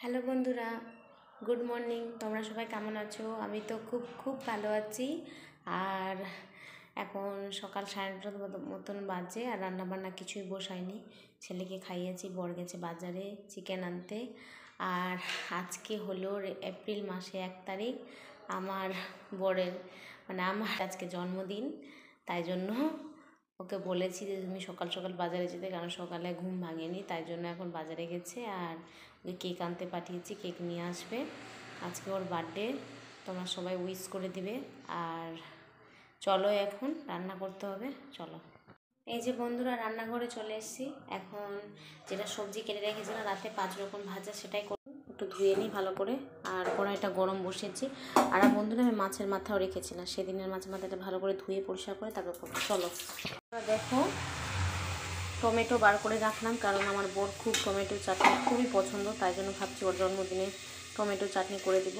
Hello বন্ধুরা, good morning. তোমরা সবাই কেমন আছো? আমি তো খুব খুব ভালো আছি। আর এখন সকাল 9:30 মতন বাজে, আর রান্নাবান্না কিছুই বসাইনি। ছেলেকে খাইয়েছি, বর গেছে বাজারে চিকেন আনতে। আর আজকে হলো এপ্রিল মাসে 1 তারিখ, আমার বরের আমার আজকে জন্মদিন। তাই জন্য ওকে বলেছি যে তুমি সকাল সকাল বাজারে যেতে, কারণ সকালে ঘুম ভাঙেনি, তাই জন্য এখন বাজারে গেছে। আর ওই কেক আনতে পাঠিয়েছি, কেক নিয়ে আসবে। আজকে ওর বার্থডে, তোমরা সবাই উইশ করে দিবে। আর চলো এখন রান্না করতে হবে, চলো। এই যে বন্ধুরা, রান্নাঘরে চলে এসেছি। এখন যেটা সবজি কেটে রেখেছিলাম রাতে 5 রকম ভাজা, সেটাই একটু ধুয়ে নিই ভালো করে। আর কড়াইটা গরম বসিয়েছি। আর বন্ধুরা, আমি মাছের মাথাও রেখেছিলাম, সেদিনের মাছের মাথাটা ভালো করে ধুয়ে পরিষ্কার করে তারপর করবো। চলো দেখো, টমেটো বার করে রাখলাম, কারণ আমার বর খুব টমেটো চাটনি খুবই পছন্দ, তাই জন্য ভাবছি ওর জন্মদিনে টমেটো চাটনি করে দিব।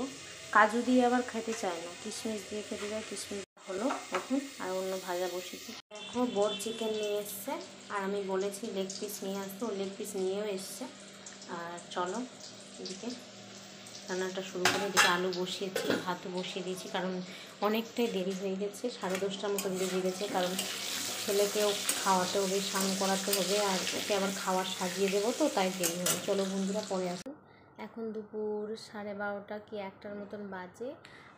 কাজু দিয়ে আবার খেতে চায় না, কিশমিশ দিয়ে খেতে চায়। কিশমিশ হলো এখন, আর অন্য ভাজা বসেছি। দেখো, বর চিকেন নিয়ে এসছে, আর আমি বলেছি লেগ পিস নিয়ে আসতে, ও লেগ পিস নিয়েও এসছে। আর চলো এদিকে রান্নাটা শুরু করে। এদিকে আলু বসিয়েছি, ভাতও বসিয়ে দিয়েছি, কারণ অনেকটাই দেরি হয়ে গেছে, 10:30টার মতো বেজে গেছে। কারণ ছেলেকেও খাওয়াতে হবে, স্নান করাতে হবে, আর ওকে আবার খাওয়ার সাজিয়ে দেবো, তো তাই দেরি হবে। চলো বন্ধুরা, পরে আসুন। এখন দুপুর 12:30 কি 1টার মতন বাজে।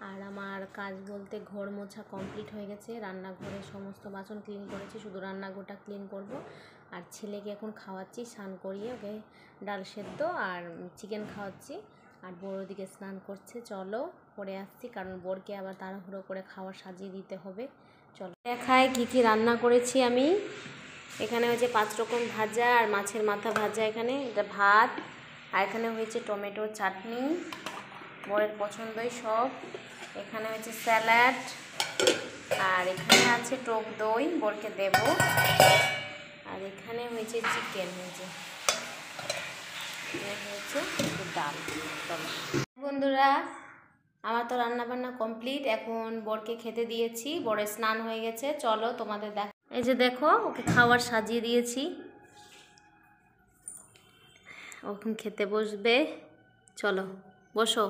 আর আমার কাজ বলতে ঘর মোছা কমপ্লিট হয়ে গেছে। রান্নাঘরে সমস্ত বাসন ক্লিন করেছি, শুধু রান্নাঘরটা ক্লিন করব। আর ছেলেকে এখন খাওয়াচ্ছি, স্নান করিয়ে ওকে ডাল সেদ্ধ আর চিকেন খাওয়াচ্ছি। আর বড় দিকে স্নান করছে। চলো পরে আসছি, কারণ বরকে আবার তাড়াহুড়ো করে খাওয়ার সাজিয়ে দিতে হবে। চলো দেখায় কী কী রান্না করেছি আমি। এখানে হয়েছে 5 রকম ভাজা আর মাছের মাথা ভাজা, এখানে এটা ভাত। আর এখানে হয়েছে টমেটো চাটনি, বরের পছন্দই সব। এখানে হয়েছে স্যালাড, আর এখানে আছে টক দই, বরকে দেব। আর এখানে হয়েছে চিকেন, হয়েছে ডাল। চলো বন্ধুরা, আমার তো রান্নাবান্না কমপ্লিট। এখন বরকে খেতে দিয়েছি, বরের স্নান হয়ে গেছে। চলো তোমাদের দেখ। এই যে দেখো, ওকে খাবার সাজিয়ে দিয়েছি, ওখানে খেতে বসবে। চলো বসো।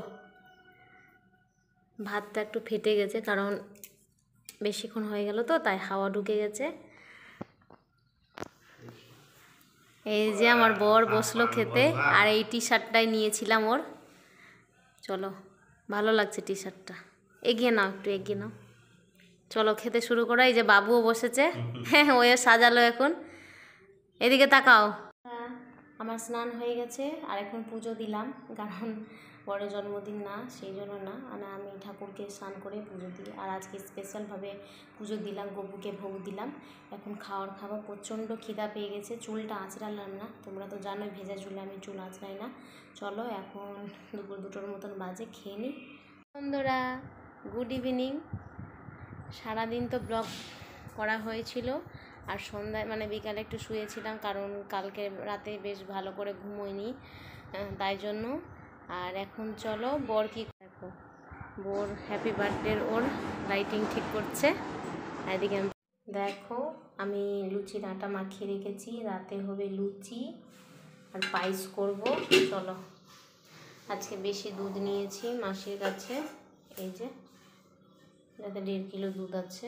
ভাতটা একটু ফেটে গেছে, কারণ বেশিক্ষণ হয়ে গেল তো, তাই হাওয়া ঢুকে গেছে। এই যে আমার বর বসলো খেতে, আর এই টি শার্টটাই নিয়েছিলাম ওর। চলো, ভালো লাগছে টি শার্টটা। এগিয়ে নাও, একটু এগিয়ে নাও। চলো খেতে শুরু করো। এই যে বাবুও বসেছে, হ্যাঁ ওয়ে সাজালো এখন। এদিকে তাকাও। আমার স্নান হয়ে গেছে, আর এখন পুজো দিলাম, কারণ বড় জন্মদিন না, সেই জন্য না, আমি ঠাকুরকে স্নান করে পুজো দিই। আর আজকে স্পেশালভাবে পুজো দিলাম, গপুকে ভোগ দিলাম। এখন খাবার প্রচণ্ড খিদা পেয়ে গেছে। চুলটা আঁচড়ালাম না, তোমরা তো জানোই ভেজা চুলে আমি চুল আঁচড়াই না। চলো এখন দুপুর 2টোর মতন বাজে, খেয়ে নিই। বন্ধুরা, গুড ইভিনিং। সারাদিন তো ব্লগ করা হয়েছিল, আর সন্ধ্যায় বিকালে একটু শুয়েছিলাম, কারণ কালকে রাতে বেশ ভালো করে ঘুমোইনি, তাই জন্য। আর এখন চলো, বর কি দেখো, বর হ্যাপি বার্থডের ওর লাইটিং ঠিক করছে। এদিকে দেখো, আমি লুচির আটা মাখিয়ে রেখেছি, রাতে হবে লুচি আর পায়েস করব। চলো, আজকে বেশি দুধ নিয়েছি মাসির কাছে, এই যে যাতে 1.5 কিলো দুধ আছে।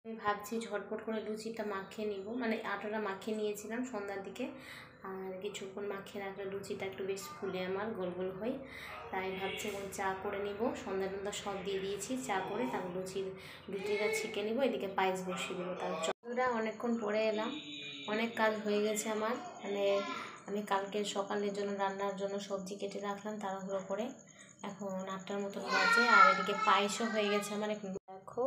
আমি ভাবছি ঝটপট করে লুচিটা মাখিয়ে নিব, আটাটা মাখিয়ে নিয়েছিলাম সন্ধ্যার দিকে, আর কিছুক্ষণ মাখিয়ে রাখলে লুচিটা একটু বেশ ফুলে আমার গোল গোল হয়। তাই ভাবছি এখন চা করে নিব, সন্ধ্যা সব দিয়ে দিয়েছি, চা করে তারপর লুচিটা ছেঁকে নিব, এদিকে পায়েস বসিয়ে দেবো। তার চলটা অনেকক্ষণ পরে এলাম, অনেক কাজ হয়ে গেছে আমার। আমি কালকে সকালের জন্য রান্নার জন্য সবজি কেটে রাখলাম তাড়াহুড়ো করে। এখন 8টার মতন বাজে, আর এদিকে পায়েসও হয়ে গেছে আমার। এখন দেখো,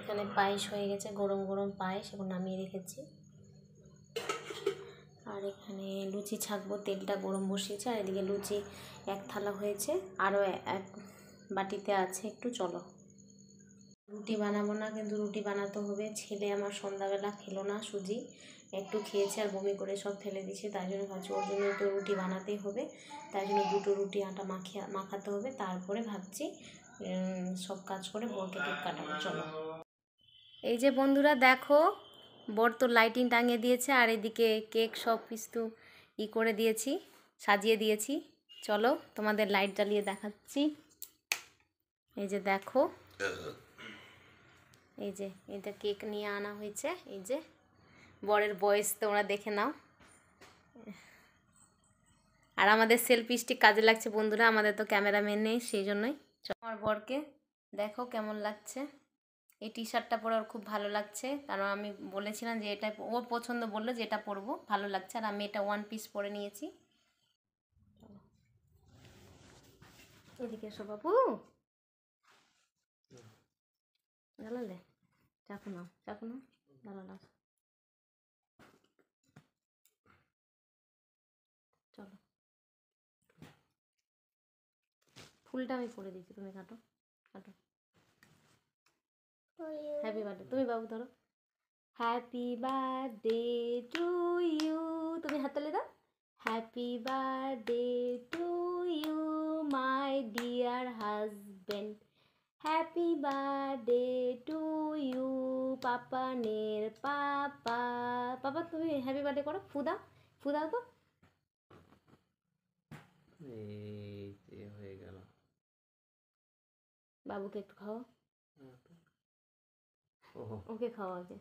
এখানে পায়েস হয়ে গেছে, গরম গরম পায়েস, এখন নামিয়ে রেখেছি। আর এখানে লুচি ছাকবো, তেলটা গরম বসিয়েছে। আর এদিকে লুচি 1 থালা হয়েছে, আরও 1 বাটিতে আছে একটু। চলো, রুটি বানাবো না, কিন্তু রুটি বানাতে হবে। ছেলে আমার সন্ধ্যাবেলা খেলো না, সুজি একটু খেয়েছে আর বমি করে সব ফেলে দিয়েছে, তাই জন্য ভাবছি ওর জন্য তো রুটি বানাতেই হবে। তাই জন্য 2টো রুটি আটা মাখাতে হবে, তারপরে ভাবছি সব কাজ করে বরকে কেক কাটাবো। চলো, এই যে বন্ধুরা দেখো, বর তো লাইটিং টাঙিয়ে দিয়েছে, আর এদিকে কেক সব কিছু করে দিয়েছি, সাজিয়ে দিয়েছি। চলো তোমাদের লাইট জ্বালিয়ে দেখাচ্ছি। এই যে দেখো, এই যে এটা কেক নিয়ে আনা হয়েছে। এই যে বরের বয়স তোমরা দেখে নাও। আর আমাদের সেলফি স্টিক কাজে লাগছে বন্ধুরা, আমাদের তো ক্যামেরাম্যান নেই, সেই জন্যই। আমার বরকে দেখো কেমন লাগছে। এই টি শার্টটা পরে ওর খুব ভালো লাগছে, কারণ আমি বলেছিলাম যে এটা ওর পছন্দ, বললো যে এটা পরবো, ভালো লাগছে। আর আমি এটা ওয়ান পিস পরে নিয়েছি। এদিকে এসো বাবু, জ্বালালে চাকু নাও, চাকু নাও, জ্বালালাম। চলো, ফুলটা আমি পরে দিচ্ছি, তুমি কাটো কাটো। হ্যাপি বার্থডে, তুমি বাবু ধরো। হ্যাপি বার্থডে টু ইউ, তুমি হাততালি দাও। Happy birthday to you my dear husband, happy birthday to you পাপানের পাপা। পাপা তুমি হ্যাপি বার্থডে করো, ফু দাও, ফু দাও তো। এই হয়ে গেল। বাবুকে একটু খাও, ওকে খাও আগে।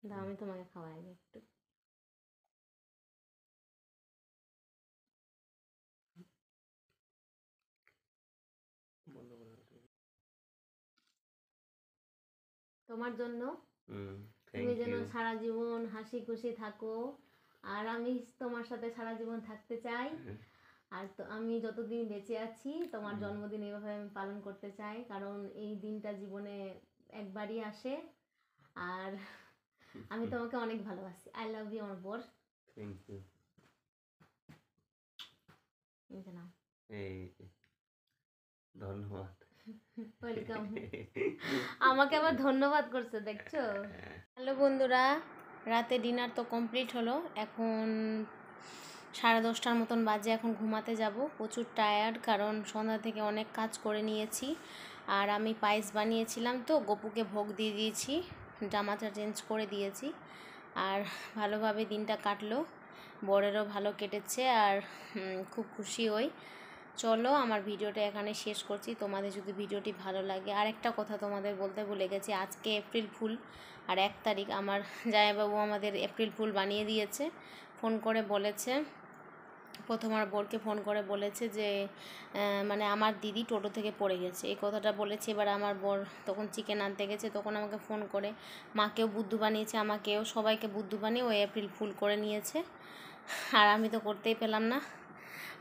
দাও, আমি তোমাকে খাওয়াই আগে একটু। তোমার জন্য, তুমি যেন সারা জীবন হাসি খুশি থাকো, আর আমি তোমার সাথে সারা জীবন থাকতে চাই। আর তো আমি যতদিন বেঁচে আছি তোমার জন্মদিন এইভাবে আমি পালন করতে চাই, কারণ এই দিনটা জীবনে একবারই আসে। আর আমি তোমাকে অনেক ভালোবাসি। আই লাভ ইউ আমার বর। Thank you. ধন্যবাদ। ওয়েলকাম। আমাকে আবার ধন্যবাদ করছে, দেখছো। হ্যালো বন্ধুরা, রাতে ডিনার তো কমপ্লিট হলো। এখন 10:30টার মতন বাজে, এখন ঘুমাতে যাব। প্রচুর টায়ার্ড, কারণ সন্ধ্যা থেকে অনেক কাজ করে নিয়েছি। আর আমি পায়েস বানিয়েছিলাম, তো গপুকে ভোগ দিয়ে দিয়েছি, জামাটা চেঞ্জ করে দিয়েছি। আর ভালোভাবে দিনটা কাটলো, বরেরও ভালো কেটেছে, আর খুব খুশি হই। চলো আমার ভিডিওটা এখানে শেষ করছি। তোমাদের যদি ভিডিওটি ভালো লাগে, আর একটা কথা তোমাদের বলতে ভুলে গেছি, আজকে এপ্রিল ফুল, আর 1 তারিখ আমার জামাইবাবু আমাদের এপ্রিল ফুল বানিয়ে দিয়েছে। ফোন করে বলেছে, প্রথম আমার বোরকে ফোন করে বলেছে যে মানে আমার দিদি টোটো থেকে পড়ে গেছে, এই কথাটা বলেছে। এবার আমার বর তখন চিকেন আনতে গেছে, তখন আমাকে ফোন করে মাকেও বুদ্ধু বানিয়েছে, আমাকেও, সবাইকে বুদ্ধু বানিয়ে ও এপ্রিল ফুল করে নিয়েছে। আর আমি তো করতেই পেলাম না,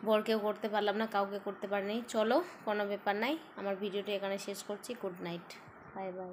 বরকেও করতে পারলাম না, কাউকে করতে পারিনি। চলো, কোনো ব্যাপার নাই। আমার ভিডিওটি এখানে শেষ করছি। Good night, bye bye.